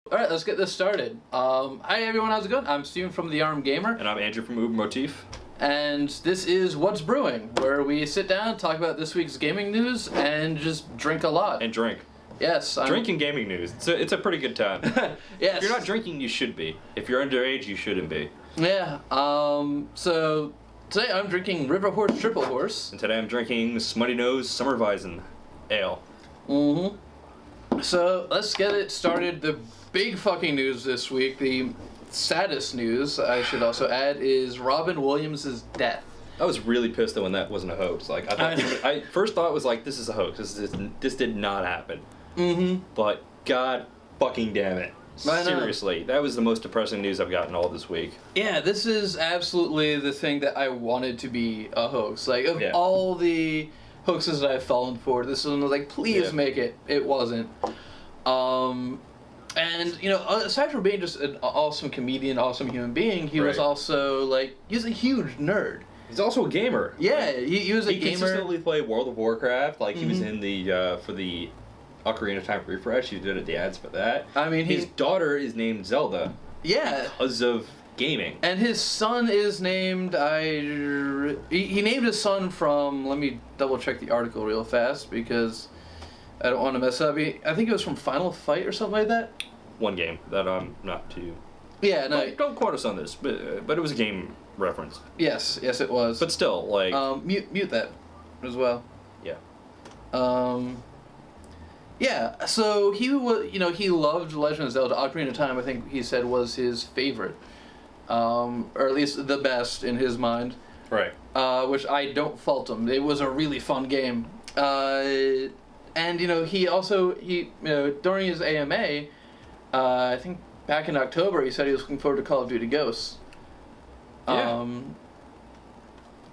All right, let's get this started. Hi everyone, how's it going? I'm Steven from The Armed Gamer. And I'm Andrew from Uber Motif. And this is What's Brewing, where we sit down, talk about this week's gaming news, and just drink a lot. And drink. Yes. Drinking gaming news. It's a pretty good time. Yes. If you're not drinking, you should be. If you're underage, you shouldn't be. Yeah. So today I'm drinking River Horse Triple Horse. And today I'm drinking Smutty Nose Summerweizen Ale. Mm-hmm. So let's get it started. The big fucking news this week, the saddest news, I should also add, is Robin Williams' death. I was really pissed that when that wasn't a hoax. Like I first thought it was like, this is a hoax. This did not happen. Mm-hmm. But god fucking damn it. Seriously, that was the most depressing news I've gotten all this week. Yeah, this is absolutely the thing that I wanted to be a hoax. Like, of all the hoaxes that I've fallen for, this one was like, please make it. It wasn't. And, you know, aside from being just an awesome comedian, awesome human being, he was also, like, he's a huge nerd. He's also a gamer. Yeah, he was a gamer. He consistently played World of Warcraft. Like, he was in the, for the Ocarina of Time refresh. He did the ads for that. I mean, his daughter is named Zelda. Yeah. Because of gaming. And his son is named, he named his son from, let me double check the article real fast, because I don't want to mess up. I think it was from Final Fight or something like that. One game that I'm not too... Yeah, no. Don't quote us on this, but it was a game reference. Yes, it was. But still, like... Mute that as well. Yeah. Yeah, so he was, you know, he loved Legend of Zelda. Ocarina of Time, I think he said, was his favorite. Or at least the best in his mind. Right. Which I don't fault him. It was a really fun game. And, you know, he during his AMA, I think back in October, he said he was looking forward to Call of Duty Ghosts. Yeah.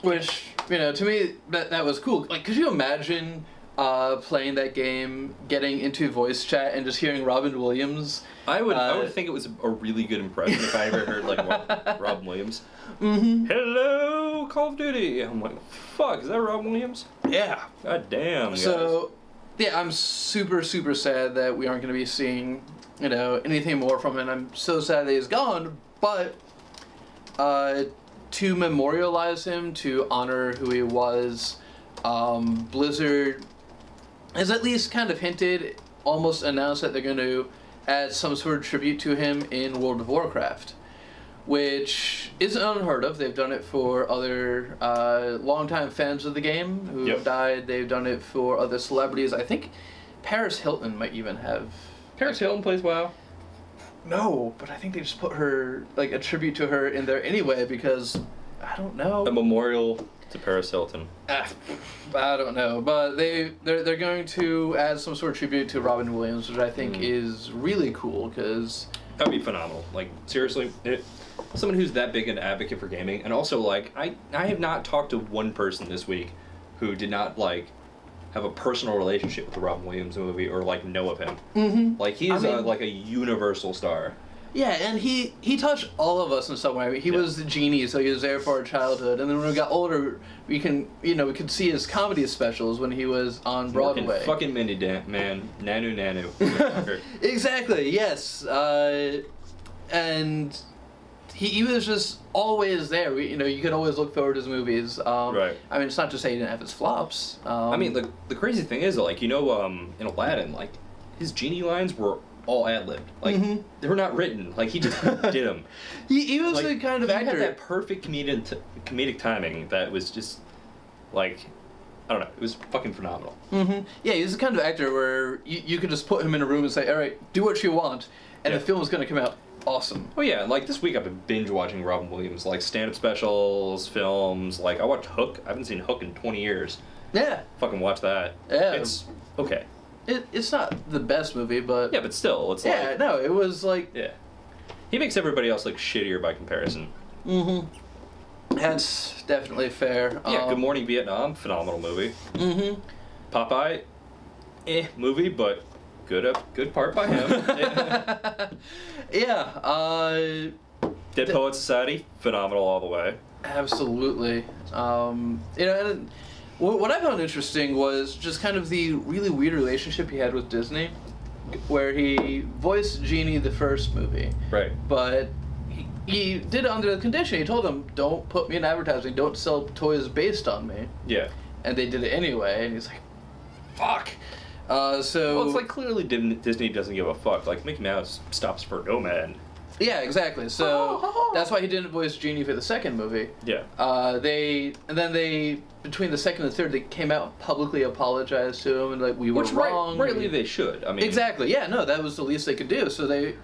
Which, you know, to me, that was cool. Like, could you imagine playing that game, getting into voice chat, and just hearing Robin Williams? I would think it was a really good impression if I ever heard, like, Robin Williams. Mm-hmm. Hello, Call of Duty! I'm like, fuck, is that Robin Williams? Yeah. God damn, guys. So, yeah, I'm super, super sad that we aren't going to be seeing, you know, anything more from him. I'm so sad that he's gone, but to memorialize him, to honor who he was, Blizzard has at least kind of hinted, almost announced that they're going to add some sort of tribute to him in World of Warcraft, which isn't unheard of. They've done it for other longtime fans of the game who have died. They've done it for other celebrities. I think Paris Hilton might even have. Paris Hilton plays WoW? No, but I think they just put her, like, a tribute to her in there anyway because, I don't know. A memorial to Paris Hilton. I don't know, but they're going to add some sort of tribute to Robin Williams, which I think is really cool because that'd be phenomenal. Like, seriously, someone who's that big an advocate for gaming, and also, like, I have not talked to one person this week who did not, like, have a personal relationship with the Robin Williams movie or, like, know of him. Mm-hmm. Like, he's like a universal star. Yeah, and he touched all of us in some way. He was the genie, so he was there for our childhood. And then when we got older, we could see his comedy specials when he was on Broadway. Fucking Mindy man, Nanu. Exactly. Yes. And he was just always there. You could always look forward to his movies. Right. I mean, it's not to say he didn't have his flops. I mean, the crazy thing is, like, in Aladdin, like, his genie lines were all ad-libbed. Like, they were not written. Like, he just did them. He was the kind of actor. He had that perfect comedic timing that was just, like, I don't know. It was fucking phenomenal. Mm-hmm. Yeah, he was the kind of actor where you could just put him in a room and say, all right, do what you want, and the film is going to come out awesome. Oh, yeah. Like, this week I've been binge-watching Robin Williams, like, stand-up specials, films. Like, I watched Hook. I haven't seen Hook in 20 years. Yeah. Fucking watch that. Yeah. It's okay. It's not the best movie, but... Yeah, but still, it's like... Yeah, no, it was like... Yeah. He makes everybody else look shittier by comparison. Mm-hmm. That's definitely fair. Yeah, Good Morning Vietnam, phenomenal movie. Mm-hmm. Popeye, movie, but good part by him. Yeah, Dead Poets Society, phenomenal all the way. Absolutely. And what I found interesting was just kind of the really weird relationship he had with Disney. where he voiced Genie the first movie. Right. But he did it under the condition. He told them, don't put me in advertising. Don't sell toys based on me. Yeah. And they did it anyway. And he's like, fuck. Well, it's like clearly Disney doesn't give a fuck. Like, Mickey Mouse stops for no man. Yeah, exactly. So that's why he didn't voice Genie for the second movie. Yeah. They between the second and the third, they came out and publicly apologized to him and like we were wrong. Rightly they should. I mean, exactly. Yeah. No, that was the least they could do. So they.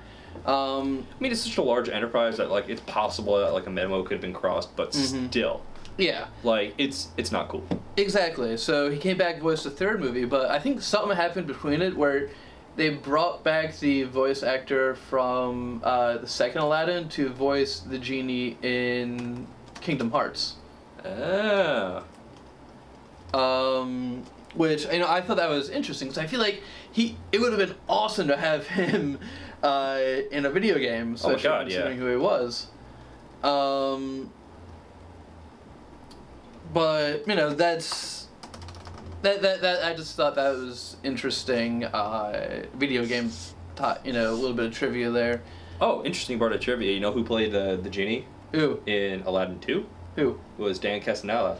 I mean, it's such a large enterprise that like it's possible that like a memo could have been crossed, but still. Yeah. Like it's not cool. Exactly. So he came back and voiced the third movie, but I think something happened between it where they brought back the voice actor from the second Aladdin to voice the genie in Kingdom Hearts. Ah. Which I thought that was interesting because I feel like it would have been awesome to have him in a video game, especially considering who he was. But that's that I just thought that was interesting. Video game, a little bit of trivia there. Oh, interesting part of trivia. You know who played the genie? Who? In Aladdin 2? Who? It was Dan Castellaneta.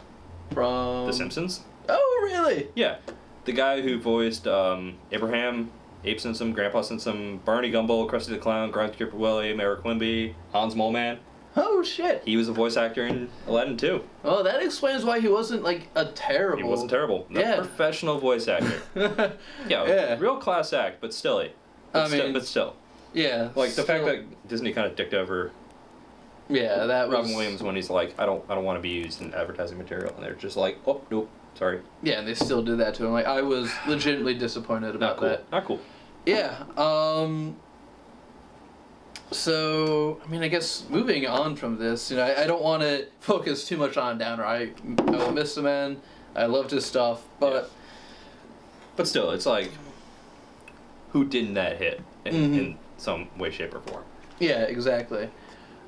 From The Simpsons? Oh, really? Yeah. The guy who voiced Abraham, Abe Simpson, Grandpa Simpson, Barney Gumble, Krusty the Clown, Grindskipper Willie, Mayor Quimby, Hans Moleman. Oh, shit. He was a voice actor in Aladdin 2. Oh, that explains why he wasn't, like, a terrible... He wasn't terrible. No, professional voice actor. yeah, real class act, but still. But still. Yeah. Like, the fact that Disney kind of dicked over... Yeah, that was... Robin Williams when he's like, I don't want to be used in advertising material. And they're just like, oh, nope, sorry. Yeah, and they still did that to him. Like, I was legitimately disappointed about that. Not cool. Yeah, so, I mean, I guess moving on from this, I don't want to focus too much on Downer. I will miss the man. I loved his stuff, but... Yeah. But still, it's like, who didn't that hit in some way, shape, or form? Yeah, exactly.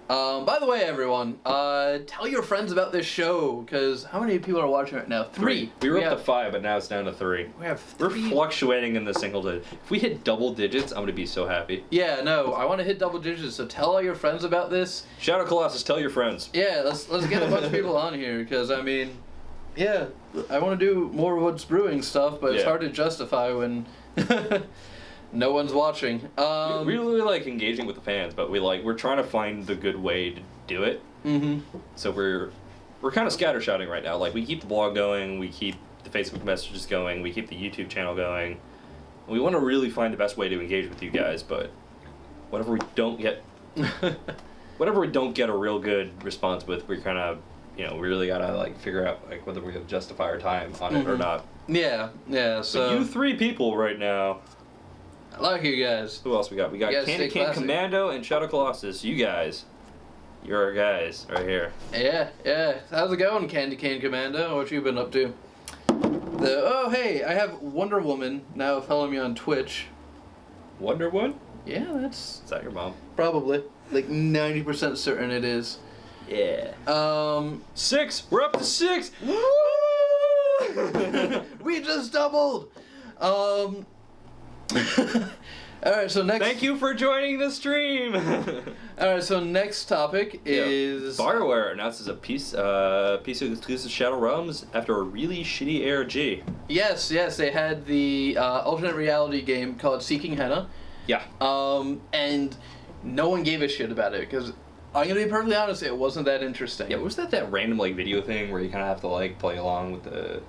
By the way, everyone, tell your friends about this show, because how many people are watching it now? 3. We were up to 5, but now it's down to 3. We're fluctuating in the single digit. If we hit double digits, I'm going to be so happy. Yeah, no, I want to hit double digits, so tell all your friends about this. Shout out Colossus, tell your friends. Yeah, let's get a bunch of people on here, because, I mean, yeah, I want to do more Woods Brewing stuff, but it's hard to justify when... No one's watching. We really like engaging with the fans, but we're trying to find the good way to do it. Mm-hmm. So we're kind of scattershotting right now. Like, we keep the blog going, we keep the Facebook messages going, we keep the YouTube channel going. We want to really find the best way to engage with you guys, but whatever we don't get a real good response with, we kind of, we really gotta figure out whether we have justify our time on it or not. Yeah. So you 3 people right now. I like you guys. Who else we got? We got Candy Cane Commando and Shadow Colossus. You guys. You're our guys right here. Yeah. How's it going, Candy Cane Commando? What you been up to? Hey, I have Wonder Woman now following me on Twitch. Wonder Woman? Yeah, Is that your mom? Probably. Like 90% certain it is. Yeah. 6! We're up to 6! We just doubled! Alright, so next... Thank you for joining the stream! Alright, so next topic is... BioWare announces a piece of exclusive Shadow Realms after a really shitty ARG. Yes, they had the alternate reality game called Seeking Henna. Yeah. And no one gave a shit about it, because I'm gonna be perfectly honest, it wasn't that interesting. Yeah, was that random video thing where you kind of have to play along with the...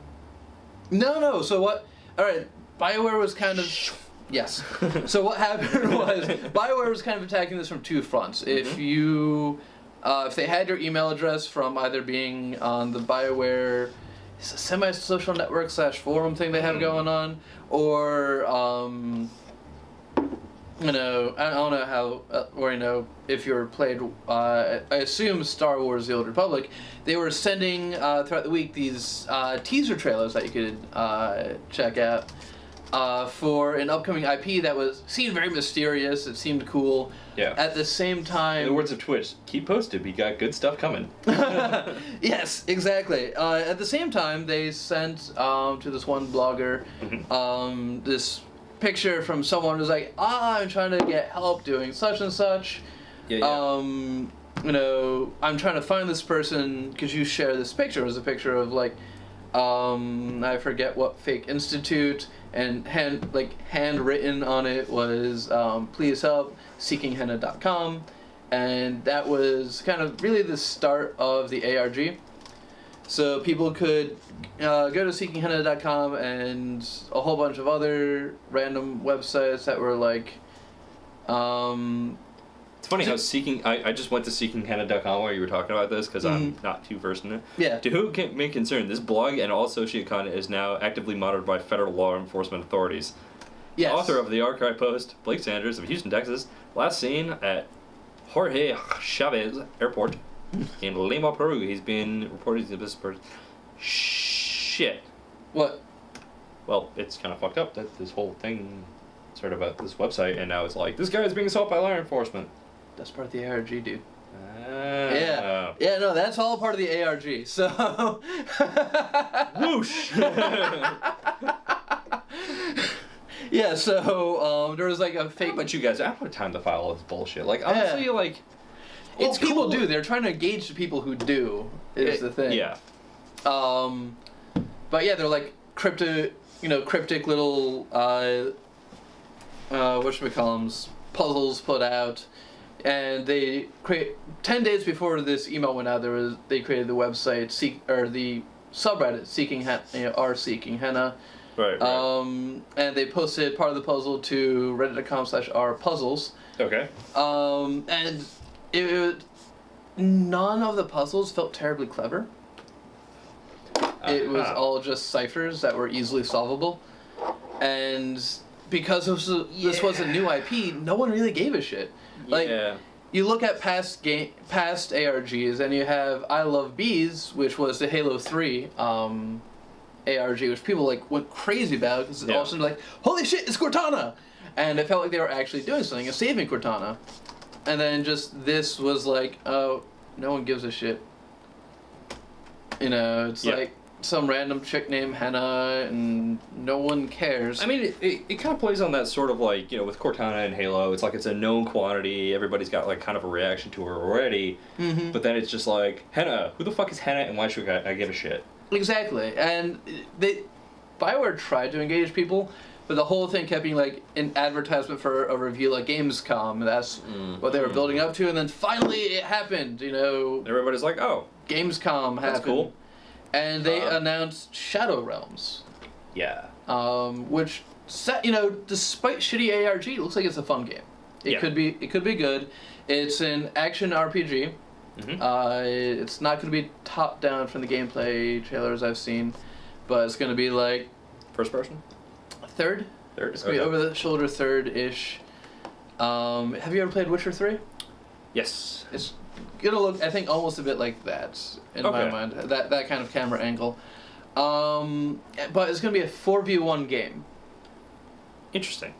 No, so what... Alright, BioWare was kind of... Yes. So what happened was BioWare was kind of attacking this from 2 fronts. If they had your email address from either being on the BioWare semi-social network / forum thing they have going on, or I don't know how, or if you're played, I assume Star Wars: The Old Republic, they were sending throughout the week these teaser trailers that you could check out. For an upcoming IP that seemed very mysterious. It seemed cool. Yeah. At the same time... In the words of Twitch, keep posted. We got good stuff coming. Yes, exactly. At the same time, they sent to this one blogger this picture from someone who's like, I'm trying to get help doing such and such. Yeah. You know, I'm trying to find this person. Could you share this picture? It was a picture of like, I forget what fake institute, and handwritten on it was, please help, seekinghenna.com. And that was kind of really the start of the ARG. So people could go to seekinghenna.com and a whole bunch of other random websites that were like, it's funny how I just went to seekinghenna.com while you were talking about this because I'm not too versed in it. Yeah. To who may concern, this blog and all associated content is now actively monitored by federal law enforcement authorities. Yes. The author of the archive post, Blake Sanders of Houston, Texas, last seen at Jorge Chavez Airport in Lima, Peru. He's been reported to this person. Shit. What? Well, it's kind of fucked up that this whole thing started about this website, and now it's like, this guy's being assaulted by law enforcement. That's part of the ARG, dude. Yeah. Yeah, no, that's all part of the ARG. So. Whoosh! Yeah, so there was like a fake. But you guys, I don't have time to file all this bullshit. Like, honestly, like. It's cool. people do. They're trying to engage the people who do, is the thing. Yeah. But yeah, they're like cryptic little, whatchamacallums, puzzles put out. And they create 10 days before this email went out. They created the website the subreddit Seeking Henna. Right. And they posted part of the puzzle to reddit.com/rpuzzles. Okay. And none of the puzzles felt terribly clever. It was all just ciphers that were easily solvable, and because this was a new IP, no one really gave a shit. Like, you look at past ARGs, and you have I Love Bees, which was the Halo 3 ARG, which people like went crazy about because all of a sudden like, holy shit, it's Cortana, and it felt like they were actually doing something and saving Cortana, and then just this was like, oh, no one gives a shit. You know, it's like some random chick named Henna, and no one cares. I mean, it kind of plays on that sort of like, you know, with Cortana and Halo, it's like it's a known quantity, everybody's got like kind of a reaction to her already, but then it's just like, Henna, who the fuck is Henna and why should I give a shit? Exactly, and BioWare tried to engage people, but the whole thing kept being like an advertisement for a review like Gamescom, and that's what they were building up to, and then finally it happened, you know. Everybody's like, oh. Gamescom happened. That's cool. And they announced Shadow Realms. Yeah. Which, despite shitty ARG, it looks like it's a fun game. It could be good. It's an action RPG. It's not going to be top down from the gameplay trailers I've seen, but it's going to be like first person. Third. It's going to be over the shoulder third-ish. Have you ever played Witcher 3? Yes. It's gonna look, I think, almost a bit like that in my mind. That kind of camera angle. But it's gonna be a 4v1 game. Interesting.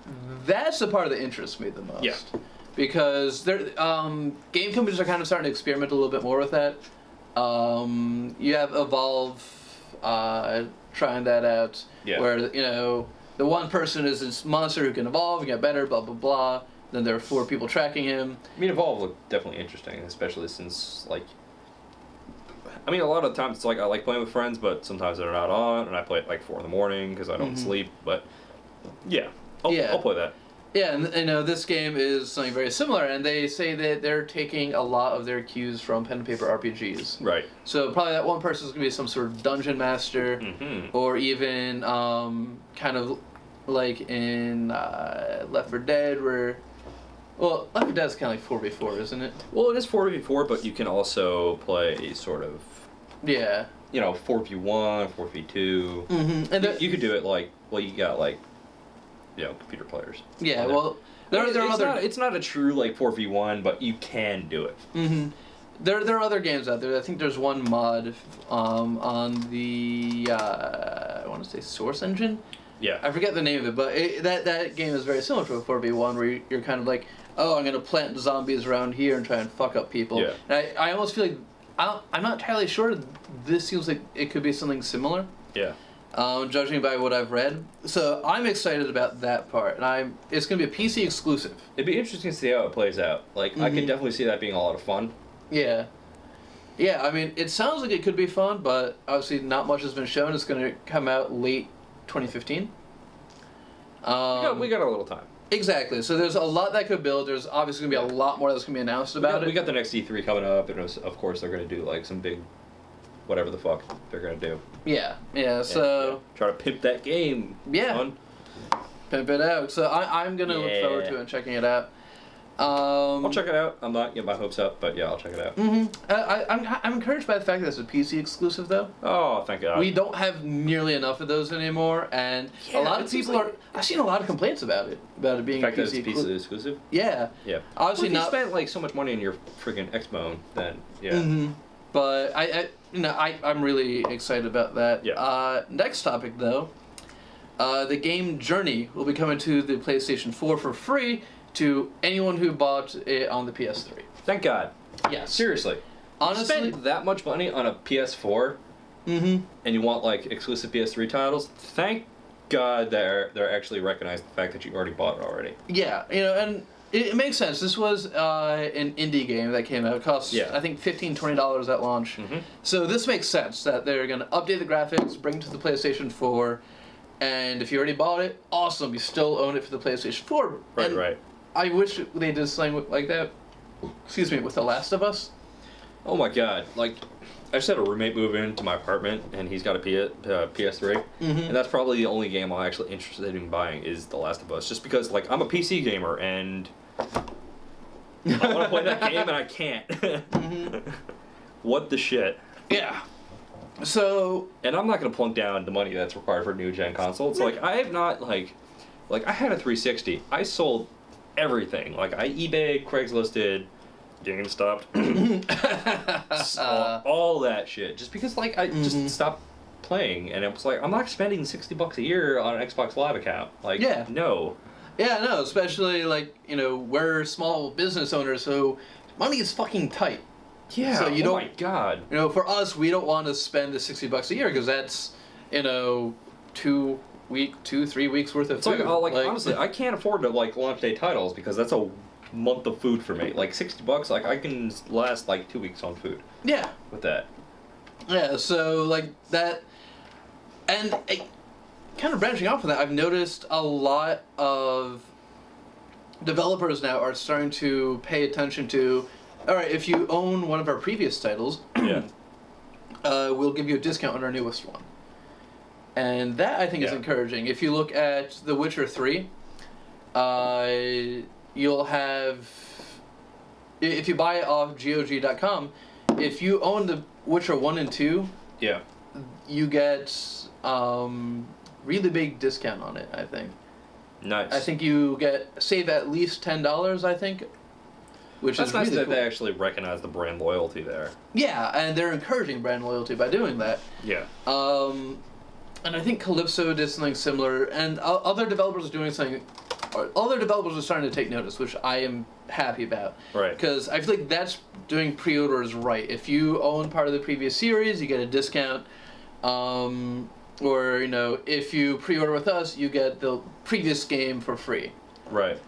That's the part that interests me the most. Yeah. Because game companies are kind of starting to experiment a little bit more with that. You have Evolve trying that out, where the one person is this monster who can evolve and get better, blah blah blah. Then there are 4 people tracking him. I mean, Evolve looked definitely interesting, especially since, like... I mean, a lot of times it's like I like playing with friends, but sometimes they're not on, and I play at like 4 in the morning because I don't sleep, but... I'll play that. Yeah, and this game is something very similar, and they say that they're taking a lot of their cues from pen and paper RPGs. Right. So probably that one person is going to be some sort of dungeon master, or even kind of like in Left 4 Dead, where... Well, Left 4 Dead is kind of like 4v4, isn't it? Well, it is 4v4, but you can also play sort of... 4v1, 4v2. And you could do it like... Well, you got like... computer players. Yeah, well... It's not a true like 4v1, but you can do it. There are other games out there. I think there's one mod on the... I want to say Source Engine? Yeah. I forget the name of it, but that game is very similar to a 4v1, where you're kind of like, oh, I'm going to plant zombies around here and try and fuck up people. Yeah. And I almost feel like, I'm not entirely sure, this seems like it could be something similar. Yeah. judging by what I've read. So I'm excited about that part, and it's going to be a PC exclusive. It'd be interesting to see how it plays out. Like, I could definitely see that being a lot of fun. Yeah. Yeah, I mean, it sounds like it could be fun, but obviously not much has been shown. It's going to come out late 2015. We got a little time. Exactly. So there's a lot that could build. There's obviously going to be a lot more that's going to be announced about it. We got the next E3 coming up, and of course they're going to do, like, some big whatever the fuck they're going to do. Yeah, so... And, try to pimp that game. Yeah. Son. Pimp it out. So I'm going to look forward to it and checking it out. I'll check it out. I'm not getting my hopes up, but yeah, I'll check it out. I'm encouraged by the fact that it's a PC exclusive, though. Oh, thank God. We don't have nearly enough of those anymore, and a lot of people are... I've seen a lot of complaints about it being the fact a that it's PC exclusive? Yeah. Yeah. Obviously well, if you spent, like, so much money on your freaking Xbone, then, yeah. But I'm really excited about that. Yeah. Next topic, though. The game Journey will be coming to the PlayStation 4 for free to anyone who bought it on the PS3. Thank God. Yes. Seriously. Honestly, you spend that much money on a PS4, and you want, like, exclusive PS3 titles, thank God they're actually recognizing the fact that you already bought it already. Yeah, and it makes sense. This was an indie game that came out. It cost, I think, $15, $20 at launch. So this makes sense that they're going to update the graphics, bring it to the PlayStation 4, and if you already bought it, awesome, you still own it for the PlayStation 4. Right. I wish they did something like that, with The Last of Us. Oh my God, like, I just had a roommate move into my apartment, and he's got a PS3, and that's probably the only game I'm actually interested in buying is The Last of Us, just because, like, I'm a PC gamer, and I want to play that game, and I can't. What the shit? Yeah. So... And I'm not going to plunk down the money that's required for a new-gen console. It's like, I have not, like, I had a 360. I sold everything. Like, I eBay, Craigslisted, GameStop, all that shit. Just because, like, I just stopped playing, and it was like, I'm not spending $60 a year on an Xbox Live account. Like, no. Yeah, no, especially, like, we're small business owners, so money is fucking tight. Yeah, so oh my God. For us, we don't want to spend the $60 a year, because that's, 2, 3 weeks worth of food. Like, honestly, I can't afford to, like, launch day titles, because that's a month of food for me. Like, $60, like, I can last, like, 2 weeks on food. Yeah. With that. Yeah, so, like, that... And... kind of branching off from that, I've noticed a lot of developers now are starting to pay attention to, all right, if you own one of our previous titles, we'll give you a discount on our newest one. And that, I think, is encouraging. If you look at The Witcher 3, you'll have... If you buy it off GOG.com, if you own The Witcher 1 and 2, you get... really big discount on it, I think. Nice. I think you save at least $10, I think, which That's is nice really that cool. they actually recognize the brand loyalty there. Yeah, and they're encouraging brand loyalty by doing that. Yeah. And I think Calypso did something similar, and other developers are doing something. Other developers are starting to take notice, which I am happy about. Right. Because I feel like that's doing pre-orders right. If you own part of the previous series, you get a discount. Or, if you pre-order with us, you get the previous game for free. Right.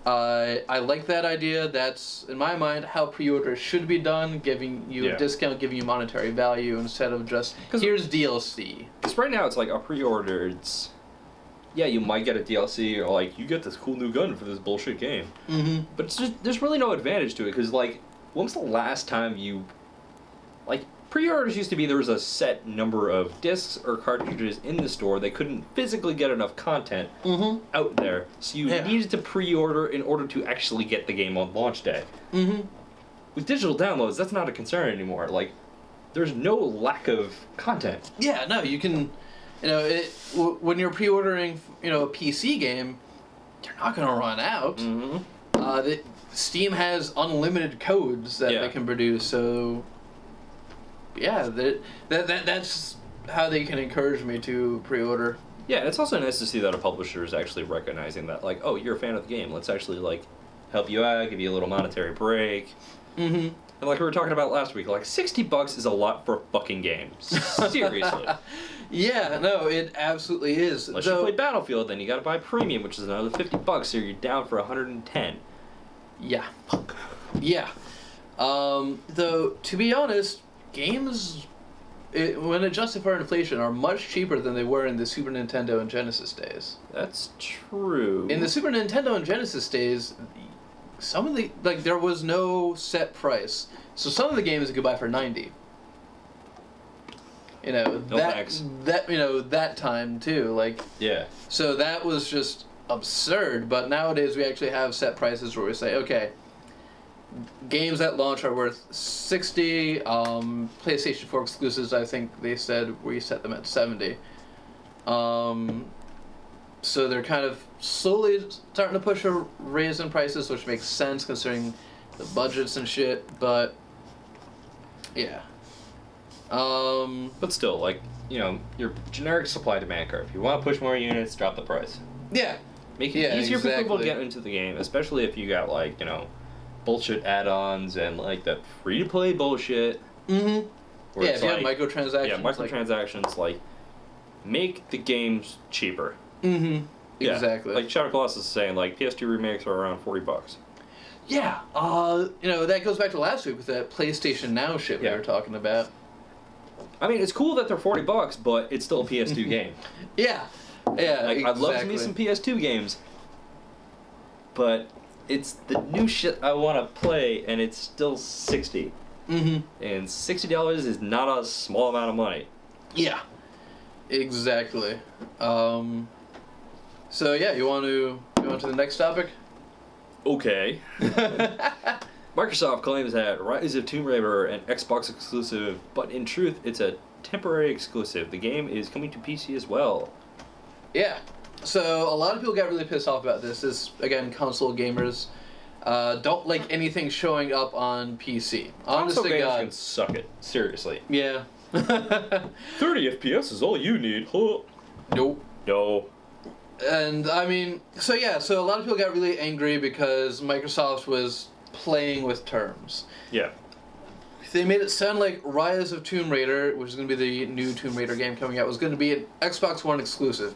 I like that idea. That's, in my mind, how pre-orders should be done, giving you a discount, giving you monetary value, instead of just, here's DLC. Because right now, it's like a pre-order, it's... Yeah, you might get a DLC, or, like, you get this cool new gun for this bullshit game. But it's just, there's really no advantage to it, because, like, when was the last time you... Like, pre-orders used to be there was a set number of discs or cartridges in the store. They couldn't physically get enough content out there, so you needed to pre-order in order to actually get the game on launch day. With digital downloads, that's not a concern anymore. Like, there's no lack of content. Yeah, no, you can... when you're pre-ordering, a PC game, you're not going to run out. Steam has unlimited codes that they can produce, so... Yeah, that's how they can encourage me to pre-order. Yeah, it's also nice to see that a publisher is actually recognizing that, like, oh, you're a fan of the game. Let's actually, like, help you out, give you a little monetary break. And like we were talking about last week, like, $60 is a lot for a fucking game. Seriously. Yeah, no, it absolutely is. Unless you play Battlefield, then you gotta buy Premium, which is another $50, so you're down for $110. Yeah. Fuck. Yeah. Though, to be honest, games, when adjusted for inflation, are much cheaper than they were in the Super Nintendo and Genesis days. That's true. In the Super Nintendo and Genesis days, some of the, like, there was no set price. So some of the games you could buy for $90. You know, that time too, like... Yeah. So that was just absurd, but nowadays we actually have set prices where we say, okay, games at launch are worth $60, PlayStation 4 exclusives, I think they said we set them at $70. So they're kind of slowly starting to push a raise in prices, which makes sense considering the budgets and shit, but yeah. But still, like, you know, your generic supply-demand curve. If you want to push more units, drop the price. Yeah. Make it easier for people to get into the game, especially if you got, like, you know, bullshit add-ons and, like, that free-to-play bullshit. Mm-hmm. Yeah, if you have microtransactions. Yeah, microtransactions, like, make the games cheaper. Mm-hmm. Yeah, exactly. Like Shadow Colossus is saying, like, PS2 remakes are around $40. Yeah. You know, that goes back to last week with that PlayStation Now shit we were talking about. I mean, it's cool that they're $40, but it's still a PS2 game. Yeah. Yeah, like, exactly. I'd love to see some PS2 games, but it's the new shit I want to play, and it's still $60. Mm-hmm. And $60 is not a small amount of money. Yeah. Exactly. So yeah, you want to go on to the next topic? Okay. Microsoft claims that Rise of Tomb Raider an Xbox exclusive, but in truth, it's a temporary exclusive. The game is coming to PC as well. Yeah. So a lot of people got really pissed off about this. This, again, console gamers don't like anything showing up on PC. Honest to God, can suck it. Seriously. Yeah. 30 FPS is all you need. Huh? Nope. No. And I mean, so a lot of people got really angry because Microsoft was playing with terms. Yeah. They made it sound like Rise of Tomb Raider, which is going to be the new Tomb Raider game coming out, was going to be an Xbox One exclusive.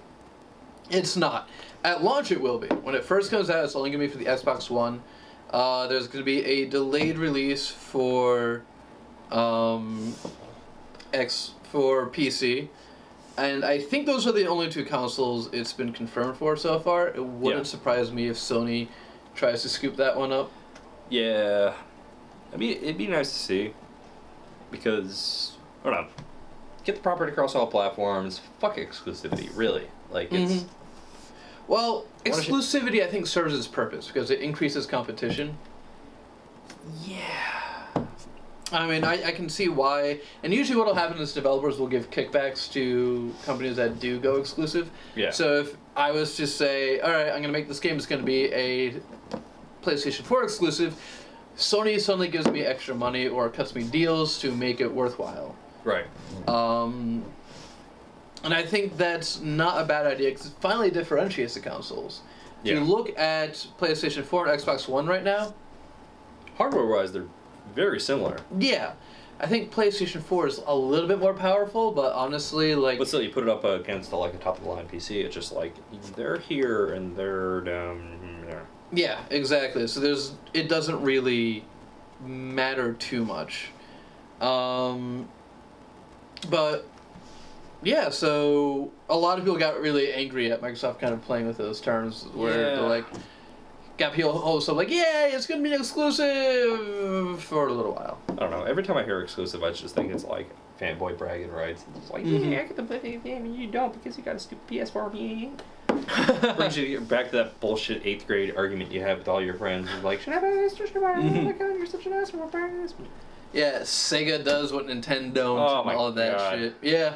It's not. At launch it will be. When it first comes out, it's only going to be for the Xbox One. There's going to be a delayed release for PC. And I think those are the only two consoles it's been confirmed for so far. It wouldn't surprise me if Sony tries to scoop that one up. Yeah. I mean, it'd be nice to see. Because, I don't know. Get the property across all platforms. Fuck exclusivity, really. Like, it's... Well, exclusivity, I think, serves its purpose because it increases competition. Yeah. I mean, I can see why. And usually what will happen is developers will give kickbacks to companies that do go exclusive. Yeah. So if I was to say, all right, I'm going to make this game, it's going to be a PlayStation 4 exclusive, Sony suddenly gives me extra money or cuts me deals to make it worthwhile. Right. And I think that's not a bad idea because it finally differentiates the consoles. If you look at PlayStation 4 and Xbox One right now, hardware-wise, they're very similar. Yeah. I think PlayStation 4 is a little bit more powerful, but honestly, like... But still, you put it up against like a top-of-the-line PC, it's just like, they're here and they're down there. Yeah, exactly. So it doesn't really matter too much. But... Yeah, so a lot of people got really angry at Microsoft kind of playing with those terms where they're like, got people also like, yay, it's going to be an exclusive for a little while. I don't know. Every time I hear exclusive, I just think it's like fanboy bragging rights. It's like, yeah, I get the game and you don't because you got a stupid PS4. Brings you back to that bullshit 8th grade argument you have with all your friends. It's like, should I buy this? Should I buy this? Oh my god, you're such an asshole. I'm buying this. Yeah, Sega does what Nintendo don't and all of that shit. Yeah.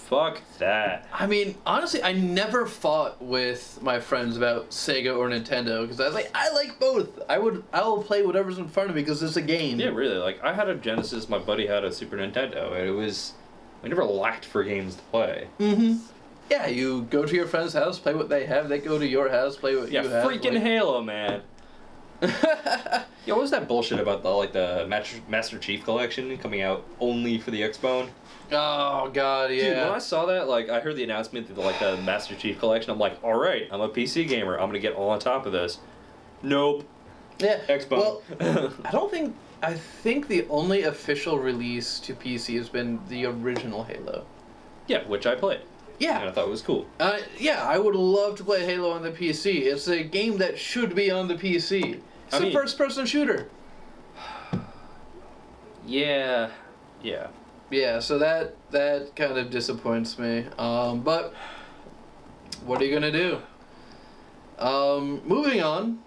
Fuck that. I mean, honestly, I never fought with my friends about Sega or Nintendo because I was like, I like both. I will play whatever's in front of me because it's a game. Yeah, really. Like, I had a Genesis, my buddy had a Super Nintendo, and we never lacked for games to play. Mm-hmm. Yeah, you go to your friend's house, play what they have. They go to your house, play what you have. Yeah, freaking Halo, man. Yo, what was that bullshit about the Master Chief collection coming out only for the Xbone? Oh god, yeah. Dude, when I saw that, like, I heard the announcement that the Master Chief collection. I'm like, all right, I'm a PC gamer. I'm gonna get all on top of this. Nope. Yeah. Xbone. Well, I think the only official release to PC has been the original Halo. Yeah, which I played. Yeah. And I thought it was cool. Yeah, I would love to play Halo on the PC. It's a game that should be on the PC. It's a first-person shooter. Yeah. Yeah, so that kind of disappoints me. But what are you gonna do? Moving on.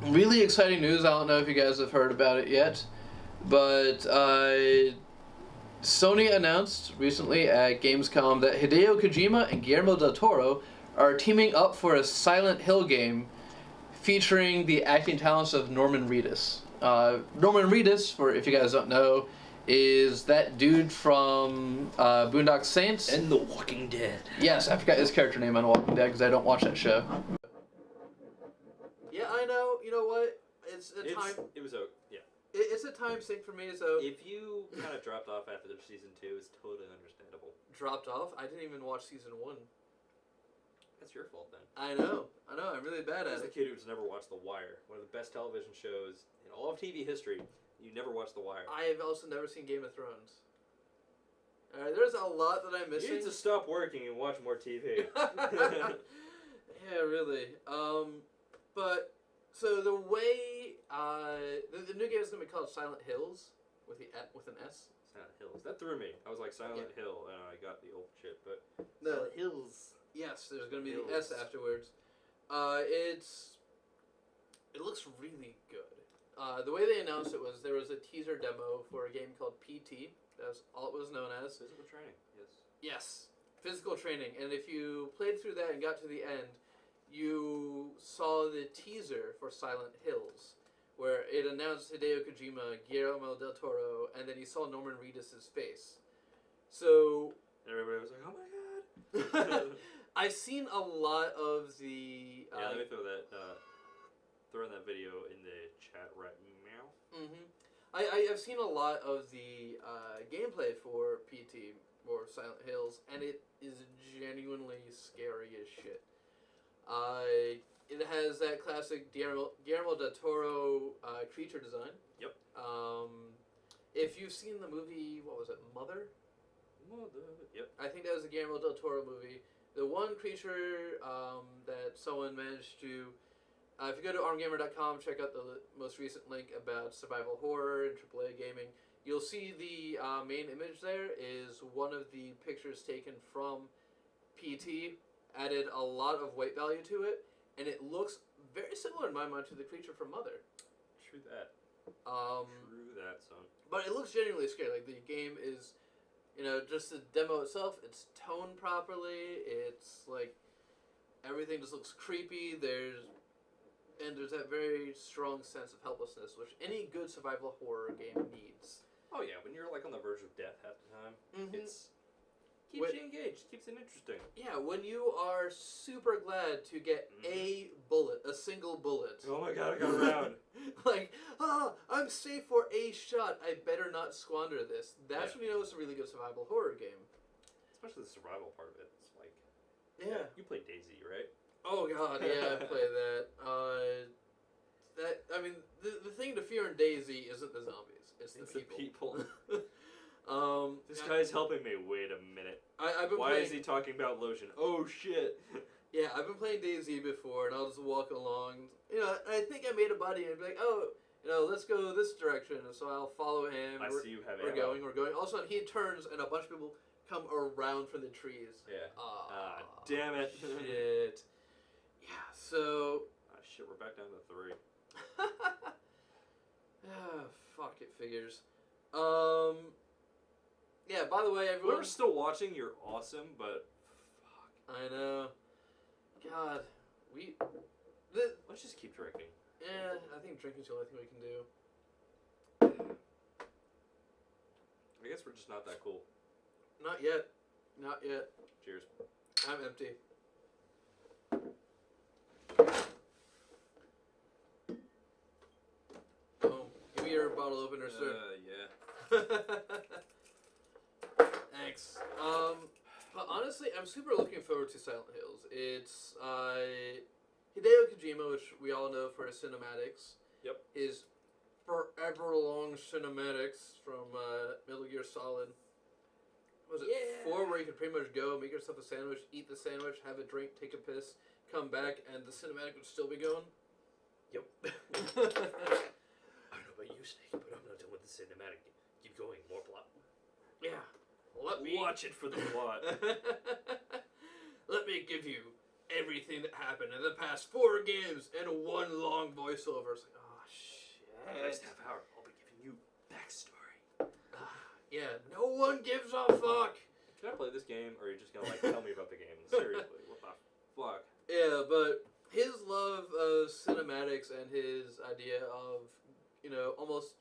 Really exciting news. I don't know if you guys have heard about it yet, but Sony announced recently at Gamescom that Hideo Kojima and Guillermo del Toro are teaming up for a Silent Hill game featuring the acting talents of Norman Reedus. Norman Reedus, for if you guys don't know, is that dude from Boondock Saints and The Walking Dead. Yes, I forgot his character name on Walking Dead because I don't watch that show. Yeah, I know. You know what? It's a time. It was a It's a time sink for me. So if you kind of dropped off after season 2, it's totally understandable. Dropped off? I didn't even watch season 1. That's your fault then. I know. I'm really bad at it. As a kid who's never watched The Wire, one of the best television shows in all of TV history, you never watched The Wire. I have also never seen Game of Thrones. Alright, there's a lot that I'm missing. You need to stop working and watch more TV. Yeah, really. But so the way the new game is gonna be called Silent Hills with an S. Silent Hills. That threw me. I was like Silent Hill, and I got the old shit, but no. Silent Hills. Yes, there's gonna be the S afterwards. It looks really good. The way they announced it was there was a teaser demo for a game called PT. That's all it was known as. Physical training. Yes. Yes, physical training. And if you played through that and got to the end, you saw the teaser for Silent Hills, where it announced Hideo Kojima, Guillermo del Toro, and then you saw Norman Reedus' face. So everybody was like, "Oh my god!" I've seen a lot of the. Let me throw in that video in the chat right now. I've seen a lot of the gameplay for PT or Silent Hills, and it is genuinely scary as shit. It has that classic Guillermo del Toro creature design. Yep. If you've seen the movie, what was it, Mother? Yep. I think that was a Guillermo del Toro movie. The one creature that someone managed to... if you go to armgamer.com, check out the most recent link about survival horror and AAA gaming. You'll see the main image there is one of the pictures taken from PT. Added a lot of weight value to it, and it looks very similar in my mind to the creature from Mother. True that. True that, son. But it looks genuinely scary. Like, the game is, just the demo itself, it's toned properly. It's like everything just looks creepy. There's that very strong sense of helplessness, which any good survival horror game needs. Oh yeah, when you're like on the verge of death half the time, it's keeps you engaged, keeps it interesting. Yeah, when you are super glad to get a single bullet. Oh my god, I got around. Like, I'm safe for a shot. I better not squander this. That's when you know it's a really good survival horror game. Especially the survival part of it. It's like, yeah. You play DayZ, right? Oh god, yeah, I play that. The thing to fear in DayZ isn't the zombies. It's the people. This guy's helping me. Wait a minute. Why is he talking about lotion? Oh shit. Yeah, I've been playing DayZ before, and I'll just walk along. I think I made a buddy, and I'd be like, let's go this direction. And so I'll follow him. I see you have We're going. All of a sudden, he turns, and a bunch of people come around from the trees. Yeah. Damn it. Shit. Yeah, so... shit, we're back down to 3. Fuck, it figures. Yeah, by the way, everyone... Whoever's still watching, you're awesome, but... Fuck. I know. God, let's just keep drinking. Yeah, I think drinking's the only thing we can do. I guess we're just not that cool. Not yet. Not yet. Cheers. I'm empty. your bottle opener, sir. Yeah. Thanks. But honestly, I'm super looking forward to Silent Hills. It's Hideo Kojima, which we all know for his cinematics. Yep. His forever long cinematics from Metal Gear Solid. Was it 4, where you could pretty much go, make yourself a sandwich, eat the sandwich, have a drink, take a piss, come back, and the cinematic would still be going? Yep. I don't know about you, Snake, but I'm not done with the cinematic. Keep going, more plot. Yeah. Let me Watch it for the plot. Let me give you everything that happened in the past 4 games in one long voiceover. It's like, oh shit. Next half hour, I'll be giving you backstory. Yeah, no one gives a fuck. Can I play this game, or are you just gonna tell me about the game? Seriously, what the fuck? Yeah, but his love of cinematics and his idea of, almost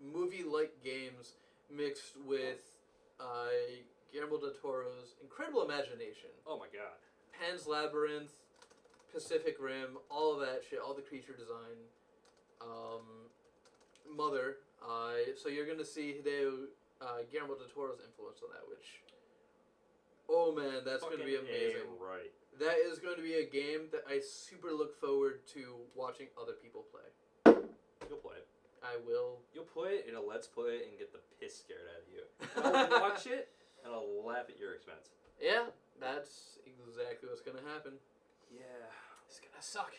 movie-like games mixed with Guillermo del Toro's incredible imagination. Oh my god. Pan's Labyrinth, Pacific Rim, all of that shit, all the creature design. Mother. So you're gonna see Guillermo del Toro's influence on that, which, oh man, that's going to be amazing. Right. That is going to be a game that I super look forward to watching other people play. You'll play it. I will. You'll play it in a Let's Play and get the piss scared out of you. I'll watch it and I'll laugh at your expense. Yeah, that's exactly what's going to happen. Yeah. It's going to suck.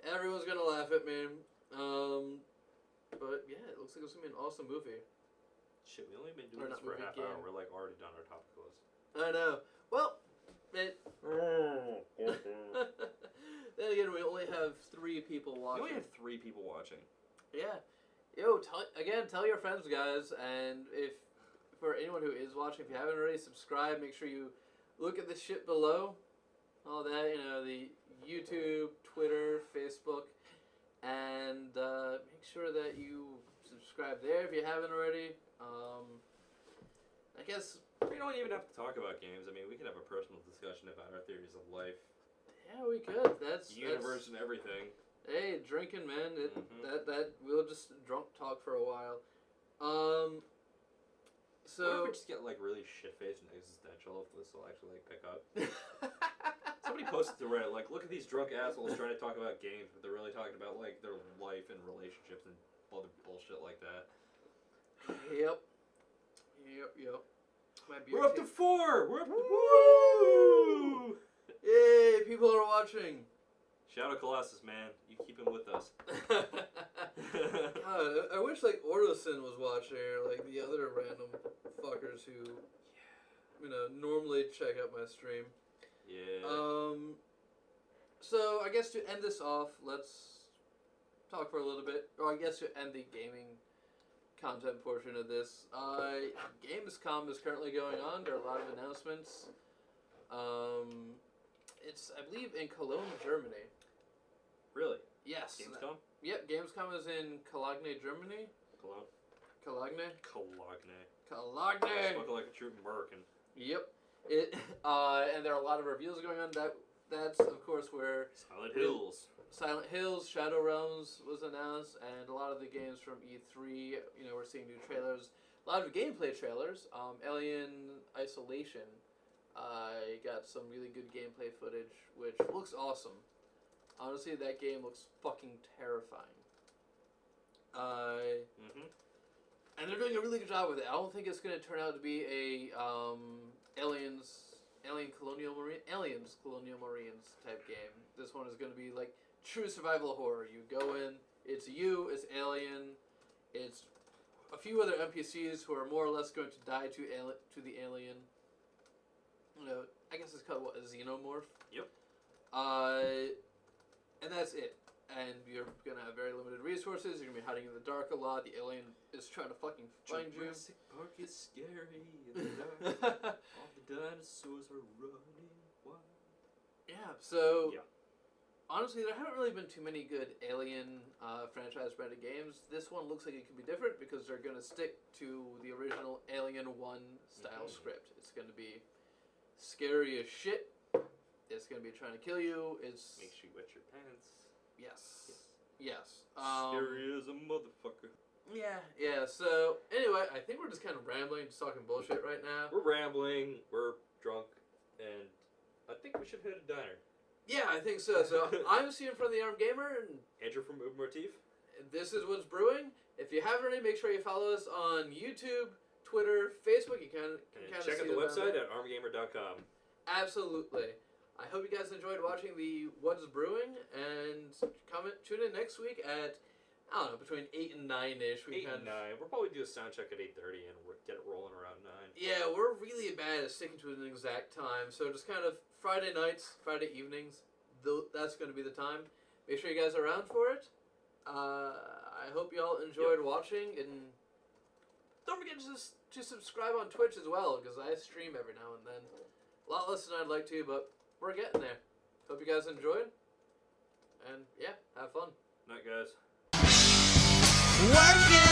Everyone's going to laugh at me. But yeah, it looks like it's going to be an awesome movie. Shit, we only been doing this for a half hour. We're already done our topic list. I know. Well, then again, we only have 3 people watching. We only have 3 people watching. Yeah. Yo, tell your friends, guys, and for anyone who is watching, if you haven't already subscribed, make sure you look at the shit below. All that, the YouTube, Twitter, Facebook, and make sure that you subscribe there if you haven't already. I guess we don't even have to talk about games. I mean, we can have a personal discussion about our theories of life. Yeah, we could. That's universe and everything. Hey, drinking, man. That we'll just drunk talk for a while. So what if we just get really shit-faced and existential if this will actually pick up? Somebody posted to Reddit look at these drunk assholes trying to talk about games, but they're really talking about their life and relationships and other bullshit like that. Yep. We're up to 4! We're up to... Woo! Yay, people are watching. Shout out Colossus, man. You keep him with us. God, I wish Ordosin was watching, or the other random fuckers who, normally check out my stream. Yeah. So I guess to end this off, let's talk for a little bit, or I guess to end the gaming content portion of this. Gamescom is currently going on. There are a lot of announcements. It's, I believe, in Cologne, Germany. Really? Yes. Gamescom? Yep, Gamescom is in Cologne, Germany. Cologne? Cologne? Cologne. Cologne! Spoken like a true American. Yep. And there are a lot of reviews going on. That's, of course, where Silent Hills, Shadow Realms was announced, and a lot of the games from E3, we're seeing new trailers. A lot of gameplay trailers. Alien Isolation got some really good gameplay footage, which looks awesome. Honestly, that game looks fucking terrifying. And they're doing a really good job with it. I don't think it's going to turn out to be a Aliens Colonial Marines type game. This one is going to be true survival horror. You go in, it's it's Alien, it's a few other NPCs who are more or less going to die to the alien. I guess it's called, a xenomorph? Yep. And that's it. And you're going to have very limited resources. You're going to be hiding in the dark a lot. The alien is trying to fucking find you. Jurassic Park is scary in the dark. All the dinosaurs are running wild. Yeah, so... Yeah. Honestly, there haven't really been too many good Alien franchise-branded games. This one looks like it could be different because they're going to stick to the original Alien 1 style script. It's going to be scary as shit. It's going to be trying to kill you. It's... Makes you wet your pants. Yes. Scary as a motherfucker. Yeah. So anyway, I think we're just kind of rambling, just talking bullshit right now. We're rambling. We're drunk, and I think we should hit a diner. Yeah, I think so. So I'm Steven from the Armed Gamer, and Andrew from Uber Motif. this is What's Brewing. If you haven't already, make sure you follow us on YouTube, Twitter, Facebook. You can And kind of check see out the them website there. at armgamer.com. Absolutely. I hope you guys enjoyed watching the What's Brewing, and tune in next week at, I don't know, between 8 and 9-ish. 8 and 9. We'll probably do a sound check at 8:30 and get it rolling around 9. Yeah, we're really bad at sticking to an exact time, so just kind of Friday nights, Friday evenings, that's going to be the time. Make sure you guys are around for it. I hope you all enjoyed watching, and don't forget to subscribe on Twitch as well, because I stream every now and then. A lot less than I'd like to, but we're getting there. Hope you guys enjoyed, and yeah, have fun. Night, guys. Working